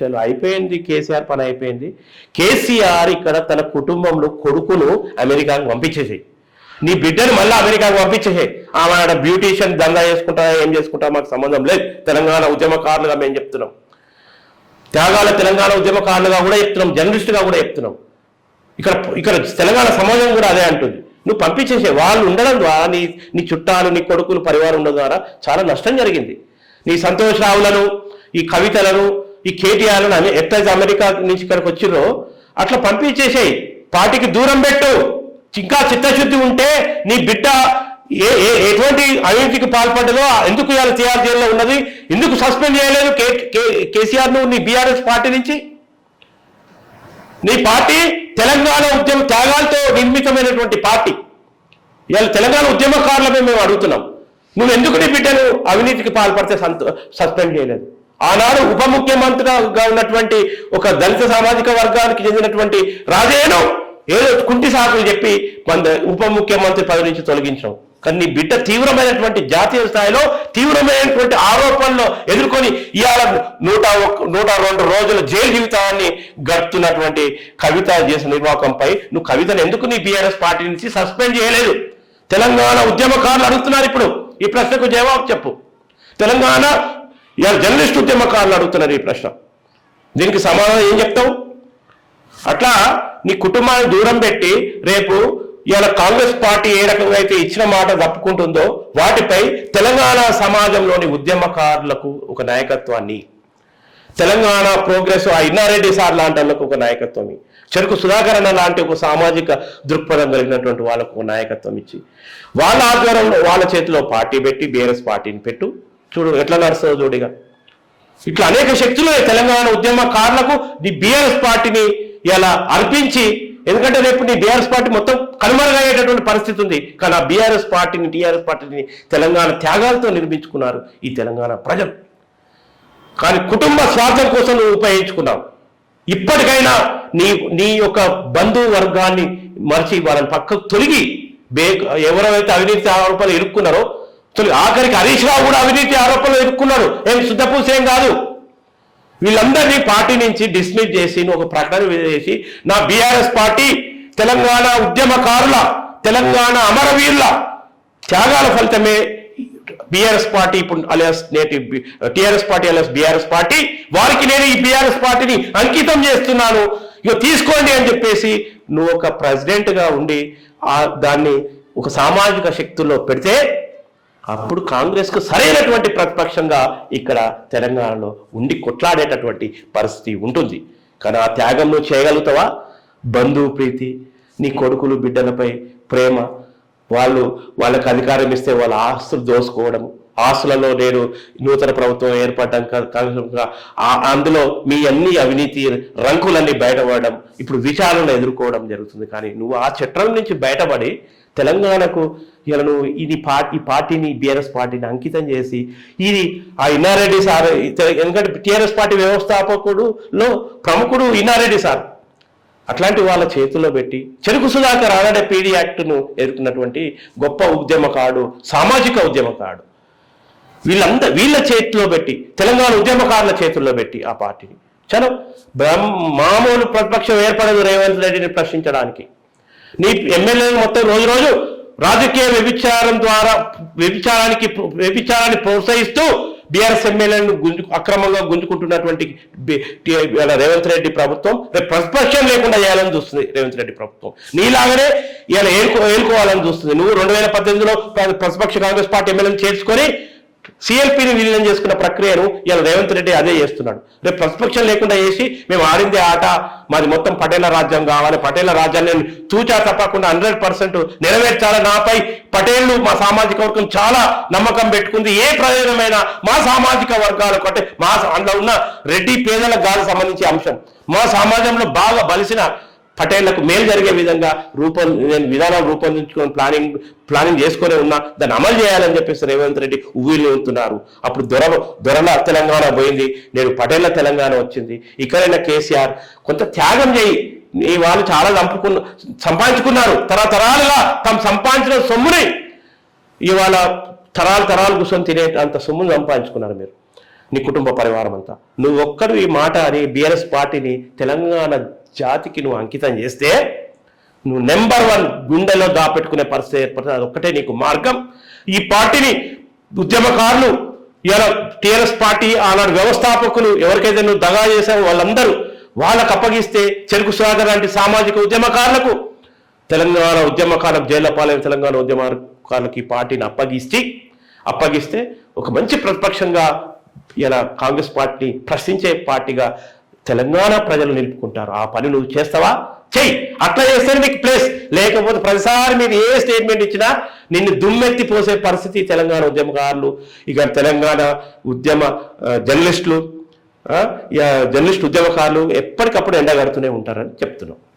చలో అయిపోయింది, కేసీఆర్ పని అయిపోయింది. కేసీఆర్ ఇక్కడ తన కుటుంబంలో కొడుకును అమెరికాకు పంపించేసి నీ బిడ్డను మళ్ళీ అమెరికాకు పంపించేసే ఆమె బ్యూటీషియన్ దందా చేసుకుంటా ఏం చేసుకుంటా మాకు సంబంధం లేదు. తెలంగాణ ఉద్యమకారులుగా మేము చెప్తున్నాం, త్యాగాల తెలంగాణ ఉద్యమకారులుగా కూడా చెప్తున్నాం, జర్నలిస్టుగా కూడా చెప్తున్నాం. ఇక్కడ తెలంగాణ సమాజం కూడా అదే అంటుంది. నువ్వు పంపించేసే వాళ్ళు ఉండడం ద్వారా నీ చుట్టాలు, నీ కొడుకులు, పరివారం ఉండడం ద్వారా చాలా నష్టం జరిగింది. నీ సంతోష్ రావులను, ఈ కవితలను, ఈ కేటీఆర్లను ఎట్లయితే అమెరికా నుంచి ఇక్కడికి వచ్చిర్రో అట్లా పంపించేసేయి, పార్టీకి దూరం పెట్టు. ఇంకా చిత్తశుద్ధి ఉంటే నీ బిడ్డ ఎటువంటి అవినీతికి పాల్పడ్డదో ఎందుకు ఇవాళ తిహార్ జైల్లో ఉన్నది, ఎందుకు సస్పెండ్ చేయలేదు కేసీఆర్ ను నీ బీఆర్ఎస్ పార్టీ నుంచి? నీ పార్టీ తెలంగాణ ఉద్యమ త్యాగాలతో నిర్మితమైనటువంటి పార్టీ. ఇవాళ తెలంగాణ ఉద్యమకారులమే మేము అడుగుతున్నాం, నువ్వు ఎందుకు నీ బిడ్డను అవినీతికి పాల్పడితే సస్పెండ్ చేయలేదు? ఆనాడు ఉప ముఖ్యమంత్రిగా ఉన్నటువంటి ఒక దళిత సామాజిక వర్గానికి చెందినటువంటి రాజయ్యను ఏదో కుంటి సాకులు చెప్పి ఉప ముఖ్యమంత్రి పదవి నుంచి తొలగించడం. కానీ నీ బిడ్డ తీవ్రమైనటువంటి జాతీయ స్థాయిలో తీవ్రమైనటువంటి ఆరోపణలు ఎదుర్కొని ఇవాళ 102 రోజుల జైలు జీవితాన్ని గడుపుతున్నటువంటి కవిత చేసిన నిర్వాహకంపై నువ్వు కవితను ఎందుకు నీ బీఆర్ఎస్ పార్టీ నుంచి సస్పెండ్ చేయలేదు? తెలంగాణ ఉద్యమకారులు అడుగుతున్నారు. ఇప్పుడు ఈ ప్రశ్నకు జవాబు చెప్పు. తెలంగాణ ఇవాళ జర్నలిస్ట్ ఉద్యమకారులు అడుగుతున్నారు ఈ ప్రశ్న, దీనికి సమాధానం ఏం చెప్తావు? అట్లా నీ కుటుంబాన్ని దూరం పెట్టి రేపు ఇవాళ కాంగ్రెస్ పార్టీ ఏ రకంగా అయితే ఇచ్చిన మాట తప్పుకుంటుందో వాటిపై తెలంగాణ సమాజంలోని ఉద్యమకారులకు ఒక నాయకత్వాన్ని, తెలంగాణ ప్రోగ్రెస్ ఆ ఇన్నారెడ్డి సార్ లాంటి వాళ్ళకు ఒక నాయకత్వం, చెరుకు సుధాకరణ లాంటి ఒక సామాజిక దృక్పథం కలిగినటువంటి వాళ్ళకు ఒక నాయకత్వం ఇచ్చి వాళ్ళ ఆధ్వర్యంలో వాళ్ళ చేతిలో పార్టీ పెట్టి బీఆర్ఎస్ పార్టీని పెట్టు. చూడు ఎట్లా నడుస్తుందో చూడిగా. ఇట్లా అనేక శక్తులు తెలంగాణ ఉద్యమకారులకు నీ బీఆర్ఎస్ పార్టీని ఇలా అర్పించి, ఎందుకంటే రేపు నీ బీఆర్ఎస్ పార్టీ మొత్తం కనుమరుగయ్యేటటువంటి పరిస్థితి ఉంది. కానీ ఆ బీఆర్ఎస్ పార్టీని, టీఆర్ఎస్ పార్టీని తెలంగాణ త్యాగాలతో నిర్మించుకున్నారు ఈ తెలంగాణ ప్రజలు. కానీ కుటుంబ స్వార్థం కోసం నువ్వు ఉపయోగించుకున్నావు. ఇప్పటికైనా నీ యొక్క బంధువు వర్గాన్ని మరిచి వాళ్ళని పక్కకు తొలగి ఎవరైతే అవినీతి ఆరోపణలు ఇరుక్కున్నారో ఆఖరికి హరీష్ రావు కూడా అవినీతి ఆరోపణలు ఎదుర్కొన్నాడు, ఏం శుద్ధపూసేం కాదు. వీళ్ళందరినీ పార్టీ నుంచి డిస్మిస్ చేసి ఒక ప్రకటన చేసి నా బీఆర్ఎస్ పార్టీ తెలంగాణ ఉద్యమకారుల, తెలంగాణ అమరవీరుల త్యాగాల ఫలితమే బీఆర్ఎస్ పార్టీ ఇప్పుడు అలియాస్ నేటి TRS party alias BRS party, వారికి నేను ఈ బీఆర్ఎస్ పార్టీని అంకితం చేస్తున్నాను, ఇక తీసుకోండి అని చెప్పేసి నువ్వు ఒక ప్రెసిడెంట్గా ఉండి దాన్ని ఒక సామాజిక శక్తుల్లో పెడితే అప్పుడు కాంగ్రెస్కు సరైనటువంటి ప్రతిపక్షంగా ఇక్కడ తెలంగాణలో ఉండి కొట్లాడేటటువంటి పరిస్థితి ఉంటుంది. కానీ ఆ త్యాగం నువ్వు చేయగలుగుతావా? బంధువు ప్రీతి, నీ కొడుకులు బిడ్డలపై ప్రేమ, వాళ్ళకి అధికారం ఇస్తే వాళ్ళ ఆస్తులు దోసుకోవడం, ఆస్తులలో నేను నూతన ప్రభుత్వం ఏర్పడ్డాక అందులో మీ అన్ని అవినీతి రంకులన్నీ బయటపడడం, ఇప్పుడు విచారణలు ఎదుర్కోవడం జరుగుతుంది. కానీ నువ్వు ఆ చట్టం నుంచి బయటపడి తెలంగాణకు ఇలా నువ్వు ఈ పార్టీని బీఆర్ఎస్ పార్టీని అంకితం చేసి ఇది ఆ ఇన్నారెడ్డి సార్, ఎందుకంటే టీఆర్ఎస్ పార్టీ వ్యవస్థాపకుడులో ప్రముఖుడు ఇన్నారెడ్డి సార్, అట్లాంటి వాళ్ళ చేతుల్లో పెట్టి చెరుకు సుధాకర్ ఆనాడే పీడీ యాక్ట్ను ఎదుర్కొన్నటువంటి గొప్ప ఉద్యమకారుడు, సామాజిక ఉద్యమకారుడు, వీళ్ళ చేతిలో పెట్టి తెలంగాణ ఉద్యమకారుల చేతుల్లో పెట్టి ఆ పార్టీని చలో మామూలు ప్రతిపక్షం ఏర్పడదు రేవంత్ రెడ్డిని ప్రశ్నించడానికి. నీ ఎమ్మెల్యేలు మొత్తం రోజు రాజకీయ వ్యభిచారాన్ని ప్రోత్సహిస్తూ బీఆర్ఎస్ ఎమ్మెల్యేలను అక్రమంగా గుంజుకుంటున్నటువంటి రేవంత్ రెడ్డి ప్రభుత్వం రేపు ప్రతిపక్షం లేకుండా చేయాలని చూస్తుంది. రేవంత్ రెడ్డి ప్రభుత్వం నీలాగనే ఇలా ఏలుకోవాలని చూస్తుంది. నువ్వు 2018లో ప్రతిపక్ష కాంగ్రెస్ పార్టీ ఎమ్మెల్యేలను చేర్చుకొని సిఎల్పిని విలీనం చేసుకున్న ప్రక్రియను ఇలా రేవంత్ రెడ్డి అదే చేస్తున్నాడు. రేపు ప్రతిపక్షం లేకుండా చేసి మేము ఆడిందే ఆట మాది మొత్తం పటేళ్ల రాజ్యం కావాలి, పటేళ్ల రాజ్యాన్ని తూచా తప్పకుండా 100% నెరవేర్చాలి, నాపై పటేళ్లు మా సామాజిక వర్గం చాలా నమ్మకం పెట్టుకుంది, ఏ ప్రయోజనమైనా మా సామాజిక వర్గాలకు అంటే అందులో ఉన్న రెడ్డి పేదలకు కాదు సంబంధించి అంశం, మా సమాజంలో బాగా బలిసిన పటేళ్లకు మేలు జరిగే విధంగా విధానాలు రూపొందించుకొని ప్లానింగ్ చేసుకునే ఉన్నా దాన్ని అమలు చేయాలని చెప్పేసి రేవంత్ రెడ్డి ఊగిలుతున్నారు. అప్పుడు దొరల తెలంగాణ పోయింది, నేడు పటేళ్ల తెలంగాణ వచ్చింది. ఇక్కడైనా కేసీఆర్ కొంత త్యాగం చేయి. నీ వాళ్ళు చాలా సంపాదించుకున్నారు, తరతరాలుగా తాము సంపాదించిన సొమ్ముని ఇవాళ తరాలు కూర్చొని తినే అంత సొమ్మును సంపాదించుకున్నారు. మీరు నీ కుటుంబ పరివారం అంతా. నువ్వు ఒక్కడు ఈ మాట అని బీఆర్ఎస్ పార్టీని తెలంగాణ జాతికి నువ్వు అంకితం చేస్తే నువ్వు నెంబర్ 1 గుండెలో దాపెట్టుకునే పరిస్థితి ఏర్పడుతుంది. అది ఒక్కటే నీకు మార్గం. ఈ పార్టీని ఉద్యమకారులు ఇలా టీఆర్ఎస్ పార్టీ ఆనాడు వ్యవస్థాపకులు ఎవరికైతే నువ్వు దగా చేశావో వాళ్ళందరూ వాళ్ళకు అప్పగిస్తే, చెరుకు సుధాకర్ లాంటి సామాజిక ఉద్యమకారులకు, తెలంగాణ ఉద్యమకాలం జైళ్ల పాలైన తెలంగాణ ఉద్యమకారులకు ఈ పార్టీని అప్పగిస్తే ఒక మంచి ప్రతిపక్షంగా ఇలా కాంగ్రెస్ పార్టీ ప్రశ్నించే పార్టీగా తెలంగాణ ప్రజలు నిలుపుకుంటారు. ఆ పని నువ్వు చేస్తావా? చెయ్యి. అట్లా చేస్తేనే నీకు ప్లేస్. లేకపోతే ప్రతిసారి మీరు ఏ స్టేట్మెంట్ ఇచ్చినా నిన్ను దుమ్మెత్తి పోసే పరిస్థితి తెలంగాణ ఉద్యమకారులు, ఇక తెలంగాణ ఉద్యమ జర్నలిస్టులు, జర్నలిస్ట్ ఉద్యమకారులు ఎప్పటికప్పుడు ఎండగడుతూనే ఉంటారని చెప్తున్నాం.